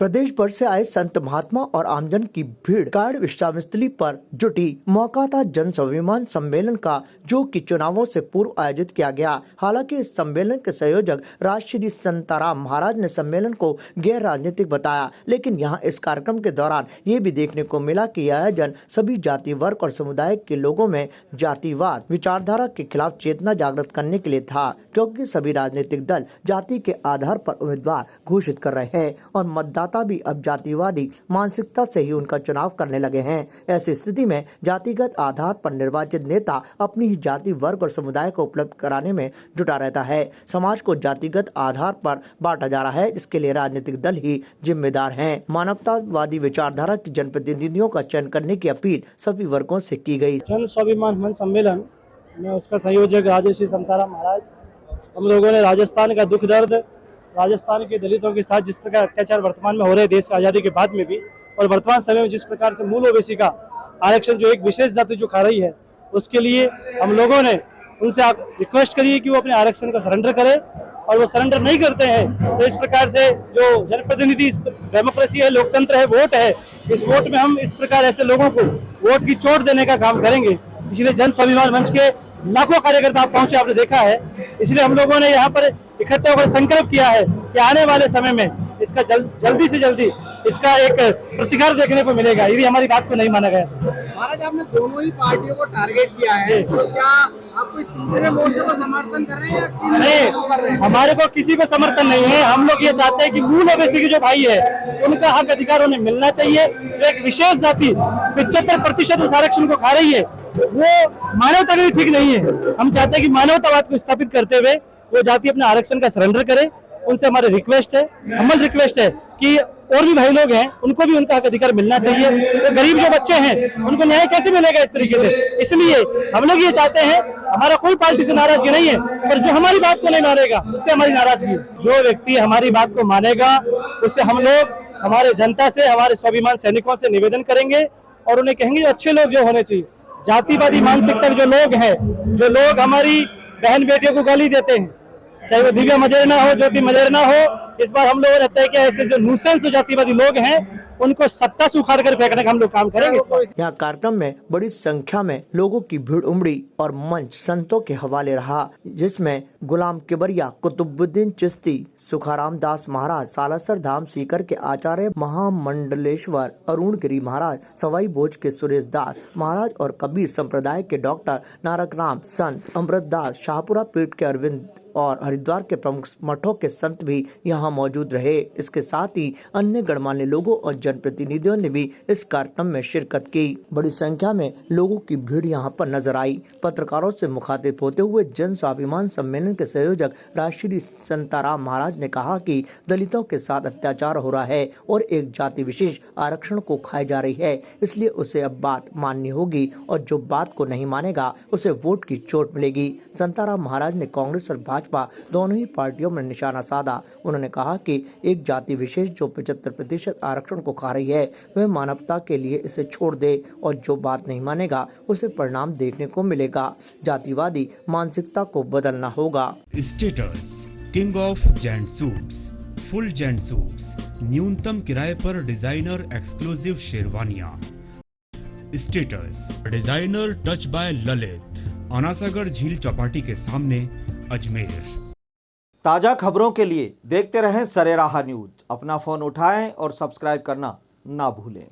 प्रदेश भर से आए संत महात्मा और आमजन की भीड़ गाड़ विश्राम स्थली पर जुटी। मौका था जन स्वाभिमान सम्मेलन का, जो कि चुनावों से पूर्व आयोजित किया गया। हालांकि इस सम्मेलन के संयोजक राजश्री संताराम महाराज ने सम्मेलन को गैर राजनीतिक बताया, लेकिन यहां इस कार्यक्रम के दौरान ये भी देखने को मिला कि यह आयोजन सभी जाति वर्ग और समुदाय के लोगों में जातिवाद विचारधारा के खिलाफ चेतना जागृत करने के लिए था, क्योंकि सभी राजनीतिक दल जाति के आधार पर उम्मीदवार घोषित कर रहे हैं और मतदाता भी अब जातिवादी मानसिकता से ही उनका चुनाव करने लगे हैं। ऐसी स्थिति में जातिगत आधार पर निर्वाचित नेता अपनी ही जाति वर्ग और समुदाय को उपलब्ध कराने में जुटा रहता है। समाज को जातिगत आधार पर बांटा जा रहा है, इसके लिए राजनीतिक दल ही जिम्मेदार हैं। मानवतावादी विचारधारा की जनप्रतिनिधियों का चयन करने की अपील सभी वर्गों से की गई। जन स्वाभिमान सम्मेलन में उसका संयोजक राजश्री संताराम महाराज, हम लोगों ने राजस्थान का दुख दर्द, राजस्थान के दलितों के साथ जिस प्रकार अत्याचार वर्तमान में हो रहे देश की आज़ादी के बाद में भी, और वर्तमान समय में जिस प्रकार से मूल ओबीसी का आरक्षण जो एक विशेष जाति जो खा रही है, उसके लिए हम लोगों ने उनसे रिक्वेस्ट करी है कि वो अपने आरक्षण को सरेंडर करें, और वो सरेंडर नहीं करते हैं तो इस प्रकार से जो जनप्रतिनिधि डेमोक्रेसी है, लोकतंत्र है, वोट है, इस वोट में हम इस प्रकार ऐसे लोगों को वोट की चोट देने का काम करेंगे। इसलिए जन स्वाभिमान मंच के लाखों कार्यकर्ता पहुंचे, आपने देखा है। इसलिए हम लोगों ने यहाँ पर इकट्ठे होकर संकल्प किया है कि आने वाले समय में इसका जल्दी से जल्दी इसका एक प्रतिकार देखने को मिलेगा, यदि हमारी बात को नहीं माना गया। महाराज, आपने दोनों ही पार्टियों को टारगेट किया है, तो क्या आप कोई तीसरे मोर्चे को समर्थन कर रहे हैं या तीन नहीं, कर रहे हैं? हमारे को किसी को समर्थन नहीं है। हम लोग ये चाहते हैं कि मूल ओबीसी के जो भाई है उनका हक अधिकार उन्हें मिलना चाहिए। जो एक विशेष जाति 75% उस आरक्षण को खा रही है, वो मानवता के लिए ठीक नहीं है। हम चाहते हैं कि मानवतावाद को स्थापित करते हुए वो जाति अपने आरक्षण का सरेंडर करे। उनसे हमारी रिक्वेस्ट है, हम्बल रिक्वेस्ट है कि और भी भाई लोग हैं, उनको भी उनका हक अधिकार मिलना चाहिए। तो गरीब जो बच्चे हैं उनको न्याय कैसे मिलेगा इस तरीके से? इसलिए हम लोग ये चाहते हैं, हमारा कोई पार्टी से नाराजगी नहीं है, पर जो हमारी बात को नहीं मानेगा उससे हमारी नाराजगी है। जो व्यक्ति हमारी बात को मानेगा उससे हम लोग हमारे जनता से, हमारे स्वाभिमान सैनिकों से निवेदन करेंगे और उन्हें कहेंगे जो अच्छे लोग जो होने चाहिए, जातिवादी मानसिकता के जो लोग हैं, जो लोग हमारी बहन बेटियों को गाली देते हैं, चाहे वो दिव्या मजेरना हो, ज्योति मजेरना हो, इस बार हम लोगों ने तय किया ऐसे जो नुसेंस जातिवादी लोग हैं उनको सत्ता से उखाड़ कर फेंकने का हम लोग काम करेंगे। यहाँ कार्यक्रम में बड़ी संख्या में लोगों की भीड़ उमड़ी और मंच संतों के हवाले रहा, जिसमें गुलाम किबरिया, कुतुबुद्दीन चिश्ती, सुखाराम दास महाराज, सालासर धाम सीकर के आचार्य महामंडलेश्वर अरुण गिरी महाराज, सवाई भोज के सुरेश दास महाराज और कबीर संप्रदाय के डॉक्टर नारक राम, संत अमृत दास, शाहपुरा पीठ के अरविंद और हरिद्वार के प्रमुख मठों के संत भी यहाँ मौजूद रहे। इसके साथ ही अन्य गणमान्य लोगों और जनप्रतिनिधियों ने भी इस कार्यक्रम में शिरकत की। बड़ी संख्या में लोगों की भीड़ यहाँ पर नजर आई। पत्रकारों से मुखातिब होते हुए जन स्वाभिमान सम्मेलन के संयोजक राजश्री संताराम महाराज ने कहा कि दलितों के साथ अत्याचार हो रहा है और एक जाति विशेष आरक्षण को खाई जा रही है, इसलिए उसे अब बात माननी होगी और जो बात को नहीं मानेगा उसे वोट की चोट मिलेगी। संताराम महाराज ने कांग्रेस और भाजपा दोनों ही पार्टियों में निशाना साधा। उन्होंने कहा कि एक जाति विशेष जो 75% आरक्षण को खा रही है, वह मानवता के लिए इसे छोड़ दे और जो बात नहीं मानेगा उसे परिणाम देखने को मिलेगा। जातिवादी मानसिकता को बदलना होगा। Status king of gents suits, full gents suits, न्यूनतम किराए पर डिजाइनर एक्सक्लूसिव शेरवानियां। Status designer touch by Lalit, Anasagar झील चौपाटी के सामने, अजमेर। ताज़ा खबरों के लिए देखते रहें सरेराह न्यूज। अपना फोन उठाएं और सब्सक्राइब करना ना भूलें।